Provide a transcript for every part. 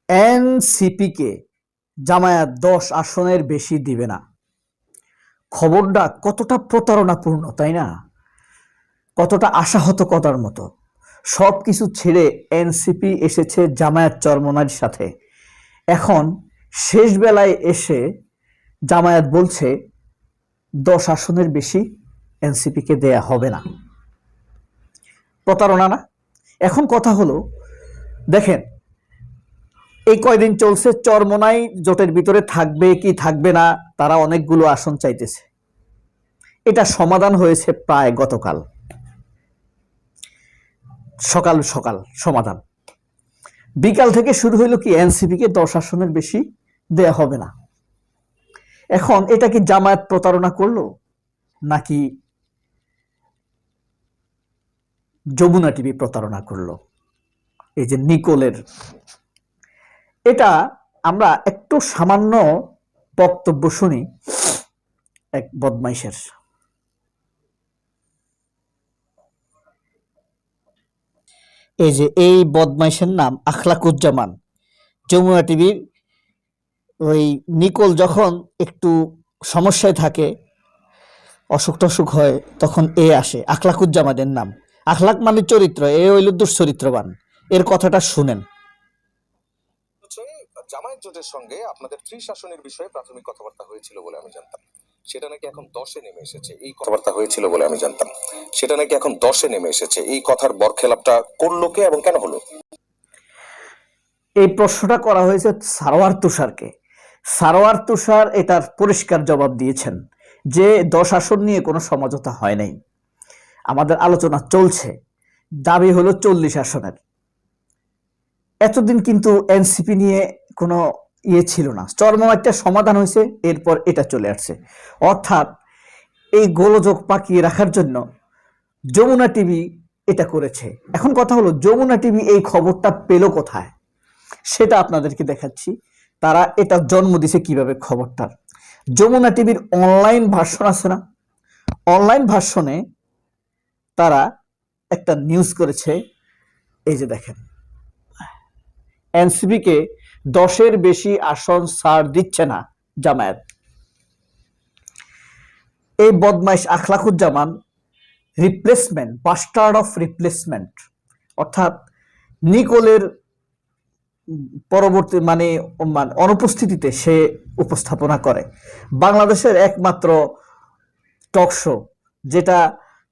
এনসিপিকে জামায়াত 10 আসনের বেশি দিবে না। খবরটা কতটা প্রতারণাপূর্ণ, তাই না? কতটা আশাহত করার মতো। সবকিছু ছেড়ে এনসিপি এসেছে জামায়াত চরমোনাইর সাথে। এখন শেষ বেলায় এসে জামায়াত বলছে 10 আসনের বেশি এনসিপিকে দেয়া হবে না। প্রতারণা না? এখন কথা হলো, দেখেন এই কয়দিন চলছে চরমোনাই জোটের ভিতরে থাকবে কি থাকবে না, তারা অনেকগুলো আসন চাইতেছে। এটা সমাধান হয়েছে প্রায় গতকাল সকাল সকাল সমাধান। বিকাল থেকে শুরু হইলো কি এনসিপিকে 10 আসনের বেশি দেয়া হবে না। এখন এটা কি জামায়াত প্রতারণা করলো নাকি যমুনা টিভি প্রতারণা করলো? এই যে নিকোলের, এটা আমরা একটু সামান্য বক্তব্য শুনি এক বদমাইশের। এই যে এই বদমাইশের নাম আখলাকুজ্জামান। যমুনা টিভির ওই নিকোল যখন একটু সমস্যায় থাকে, অসুখ টসুখ হয়, তখন এ আসে। আখলাকুজ্জামানের নাম, আখলাক মানে চরিত্র, এ হইল দুশ্চরিত্রবান। এর কথাটা শুনেন। জামায়াত জোটের সঙ্গে আপনাদের 30 আসনের বিষয়ে প্রাথমিক কথাবার্তা হয়েছিল বলে আমি জানতাম, সেটা নাকি এখন 10-এ নেমে এসেছে। এই কথাবার্তা হয়েছিল বলে আমি জানতাম, সেটা নাকি এখন 10-এ নেমে এসেছে। এই কথার বরখেলাপটা করলো কে এবং কেন হলো? এই প্রশ্নটা করা হয়েছে সারোয়ার তুষারকে। সারোয়ার তুষার এটার পরিষ্কার জবাব দিয়েছেন যে 10 আসন নিয়ে কোনো সমঝোতা হয় নাই, আমাদের আলোচনা চলছে, দাবি হলো 40 আসনের। এতদিন কিন্তু এনসিপি নিয়ে কোনো ছিল না, চরম একটা সমাধান হয়েছে, এরপর এটা চলে আসছে। অর্থাৎ এই গোলযোগ পাকিয়ে রাখার জন্য যমুনা টিভি এটা করেছে। এখন কথা হলো যমুনা টিভি এই খবরটা পেল কোথায়, সেটা আপনাদেরকে দেখাচ্ছি। তারা এটা জন্ম দিছে কিভাবে খবরটার। যমুনা টিভির অনলাইন ভার্সন আছে না, অনলাইন ভার্সনে তারা একটা নিউজ করেছে। এই যে দেখেন, এনসিপিকে 10-এর বেশি আসন ছাড় দিচ্ছে না জামায়াত। এই বদমাইশ আখলাকুজ্জামান রিপ্লেসমেন্ট, বাস্টার্ড অফ রিপ্লেসমেন্ট, অর্থাৎ নিকোলের পরবর্তী মানে অনুপস্থিতিতে সে উপস্থাপনা করে। বাংলাদেশের একমাত্র টকশো, যেটা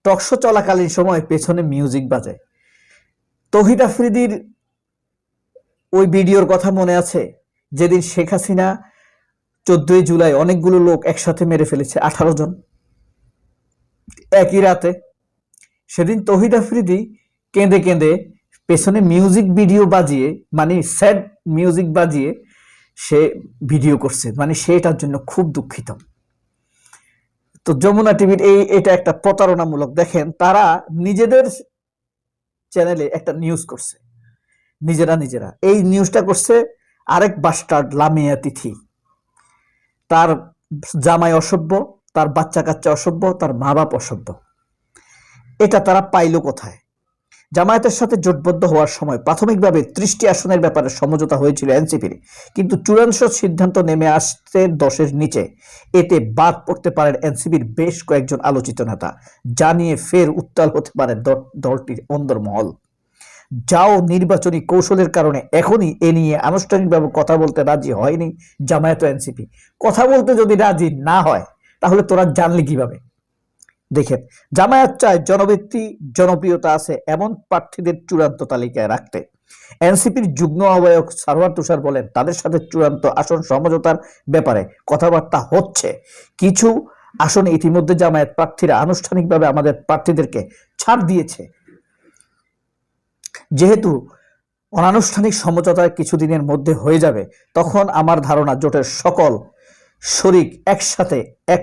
টকশো চলাকালীন সময় পেছনে মিউজিক বাজে। তৌহিদ আফ্রিদির ওই ভিডিওর কথা মনে আছে, যেদিন শেখ হাসিনা 14ই জুলাই অনেকগুলো লোক একসাথে মেরে ফেলেছে, 18 জন একই রাতে। সেদিন তৌহিদ আফ্রিদি কেঁদে কেঁদে পেছনে মিউজিক ভিডিও বাজিয়ে, মানে স্যাড মিউজিক বাজিয়ে সে ভিডিও করছে, মানে সে এটার জন্য খুব দুঃখিত। তো যমুনা টিভির এটা একটা প্রতারণামূলক। দেখেন তারা নিজেদের চ্যানেলে একটা নিউজ করছে, নিজেরা এই নিউজটা করছে আরেক বাস্টার্ড লামিয়া তিথি। তার জামাই অসভ্য, তার বাচ্চা কাচ্চা অসভ্য, তার মা বাপ অসভ্য। এটা তারা পাইলো কোথায়? জামায়াতের সাথে জোটবদ্ধ হওয়ার সময় প্রাথমিকভাবে 30টি আসনের ব্যাপারে সমঝোতা হয়েছিল এনসিপির, কিন্তু চূড়ান্ত সিদ্ধান্ত নেমে আসছে 10-এর নিচে। এতে বাদ পড়তে পারেন এনসিপির বেশ কয়েকজন আলোচিত নেতা, যা নিয়ে ফের উত্তাল হতে পারে দলটির অন্দরমহল। যাও নির্বাচনী কৌশলের কারণে এখনই এ নিয়ে আনুষ্ঠানিকভাবে কথা বলতে রাজি হয়নি জামায়াত ও এনসিপি। কথা বলতে যদি রাজি না হয় তাহলে তোরা জানলি কিভাবে? দেখেন, জামায়াত চায় জনভিত্তি, জনপ্রিয়তা আছে এমন প্রার্থীদের চূড়ান্ত তালিকায় রাখতে। এনসিপির যুগ্ম আহ্বায়ক সারোয়ার তুষার বলেন, তাদের সাথে চূড়ান্ত আসন সমঝোতার ব্যাপারে কথাবার্তা হচ্ছে। কিছু আসনে ইতিমধ্যে জামায়াত প্রার্থীরা আনুষ্ঠানিকভাবে আমাদের প্রার্থীদেরকে ছাড় দিয়েছে। যেহেতু অনানুষ্ঠানিক সমঝোতা কিছুদিনের মধ্যে হয়ে যাবে, তখন আমার ধারণা জোটের সকল শরিক একসাথে এক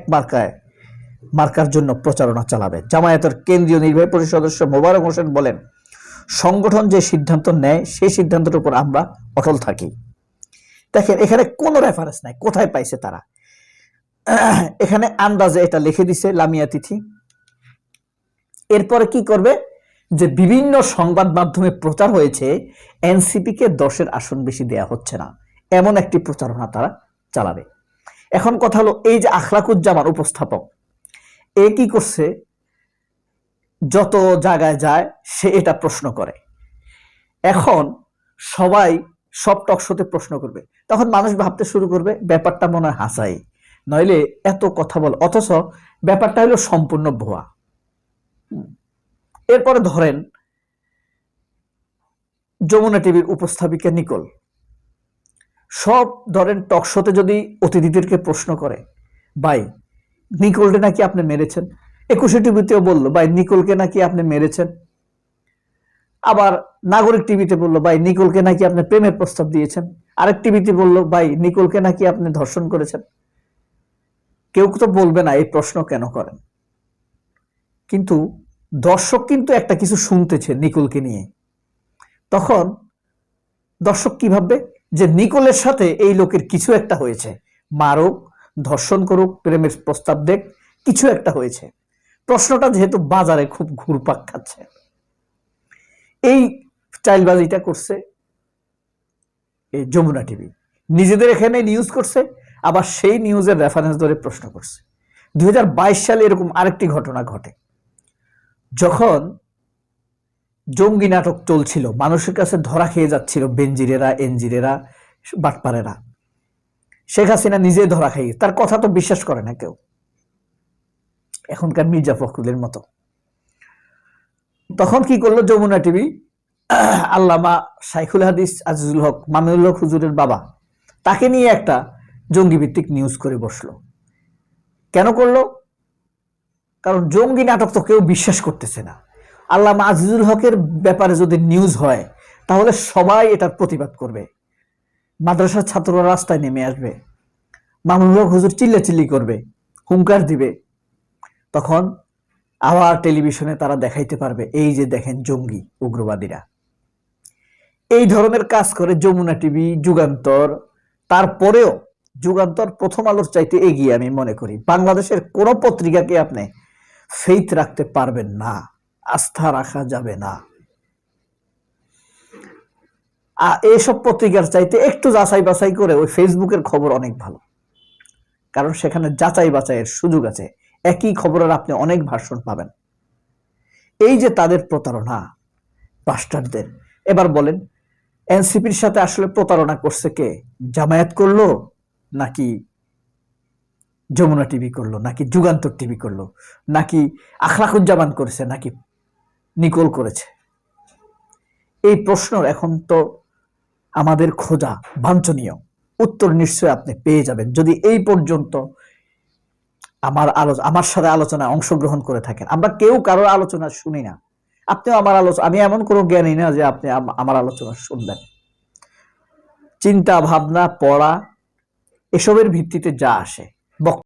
মার্কার জন্য প্রচারণা চালাবে। জামায়াতের কেন্দ্রীয় নির্বাহী পরিষদ সদস্য মোবারক হোসেন বলেন, সংগঠন যে সিদ্ধান্ত নেয় সেই সিদ্ধান্তের উপর আমরা অটল থাকি। দেখেন এখানে কোনো রেফারেন্স নাই, কোথায় পাইছে তারা? এখানে আন্দাজে এটা লিখে দিছে লামিয়া তিথি। এরপরে কি করবে? যে বিভিন্ন সংবাদ মাধ্যমে প্রচার হয়েছে এনসিপিকে 10-এর আসন বেশি দেয়া হচ্ছে না, এমন একটি প্রচারণা তারা চালাবে। এখন কথা হলো, এই যে আখলাকুজ্জামান উপস্থাপক, এ কি করছে, যত জায়গায় যায় সে এটা প্রশ্ন করে। এখন সবাই সব টকশোতে প্রশ্ন করবে, তখন মানুষ ভাবতে শুরু করবে ব্যাপারটা মনে হয় হাসাই, নইলে এত কথা বল, অথচ ব্যাপারটা হলো সম্পূর্ণ ভুয়া। এরপরে ধরেন যমুনা টিভির উপস্থাপিকা নিকোল, সব ধরেন টকশোতে যদি অতিথিদেরকে প্রশ্ন করে, ভাই নিকোলকে নাকি আপনি মেরেছেন, 21 টিভিতেও বললো ভাই নিকোলকে নাকি আপনি মেরেছেন, আবার নাগরিক টিভিতে বললো ভাই নিকোলকে নাকি আপনি প্রেমের প্রস্তাব দিয়েছেন, আরেক টিভিতে বললো ভাই নিকোলকে নাকি আপনি ধর্ষণ করেছেন। কেউ তো বলবে না এই প্রশ্ন কেন করেন, কিন্তু দর্শক কিন্তু একটা কিছু শুনতেছে নিকোলকে নিয়ে। তখন দর্শক কি ভাববে, যে নিকোলের সাথে এই লোকের কিছু একটা হয়েছে, মারুক, ধর্ষণ করুক, প্রেমের প্রস্তাব দেখ, কিছু একটা হয়েছে। প্রশ্নটা যেহেতু বাজারে খুব ঘুরপাক খাচ্ছে, এই চাইলবাজিটা করছে এই যমুনা টিভি, নিজেদের এখানে নিউজ করছে, আবার সেই নিউজের রেফারেন্স ধরে প্রশ্ন করছে। 2022 সালে এরকম আরেকটি ঘটনা ঘটে, যখন জঙ্গি নাটক চলছিল, মানুষের কাছে ধরা খেয়ে যাচ্ছিল বেনজিরেরা, এনজিরেরা, বাটপারেরা, শেখ হাসিনা নিজে ধরা খাইয়ে, তার কথা তো বিশ্বাস করে না কেউ, এখনকার মির্জা ফখরুলের মতো। তখন কি করলো যমুনা টিভি, আল্লামা শাইখুল হাদিস আজিজুল হক মামিনুল হক হুজুরের বাবা, তাকে নিয়ে একটা জঙ্গি ভিত্তিক নিউজ করে বসলো। কেন করলো? কারণ জঙ্গি নাটক তো কেউ বিশ্বাস করতেছে না। আল্লামা আজিজুল হকের ব্যাপারে যদি নিউজ হয়, তাহলে সবাই এটার প্রতিবাদ করবে, মাদ্রাসার ছাত্ররা রাস্তায় নেমে আসবে, মামুনুল হক হুজুর চিল্লাচিল্লি করবে, হুঙ্কার দিবে। তখন আবার টেলিভিশনে তারা দেখাইতে পারবে, এই যে দেখেন জঙ্গি উগ্রবাদীরা। এই ধরনের কাজ করে যমুনা টিভি, যুগান্তর। তারপরেও যুগান্তর প্রথম আলোর চাইতে এগিয়ে আমি মনে করি। বাংলাদেশের কোন পত্রিকাকে আপনি ফেইথ রাখতে পারবেন না, আস্থা রাখা যাবে না। এইসব পত্রিকার চাইতে একটু যাচাই বাছাই করে ওই ফেসবুকের খবর অনেক ভালো, কারণ সেখানে যাচাই বাছাইয়ের সুযোগ আছে, একই খবরের আপনি অনেক ভার্সন পাবেন। এই যে তাদের প্রতারণা বাস্টারদের, এবার বলেন এনসিপির সাথে আসলে প্রতারণা করছে কে? জামায়াত করলো, নাকি যমুনা টিভি করলো, নাকি যুগান্তর টিভি করলো, নাকি আখলাকুজ্জামান করেছে, নাকি নিকোল করেছে? এই প্রশ্নের এখন তো আমাদের খোঁজা বাঞ্ছনীয়, উত্তর নিশ্চয় আপনি পেয়ে যাবেন যদি এই পর্যন্ত আমার সাথে আলোচনায় অংশগ্রহণ করে থাকেন। আমরা কেউ কারোর আলোচনা শুনি না, আপনিও আমার আলোচনা, আমি এমন কোনো জ্ঞানী না যে আপনি আমার আলোচনা শুনবেন। চিন্তা ভাবনা, পড়া, এসবের ভিত্তিতে যা আসে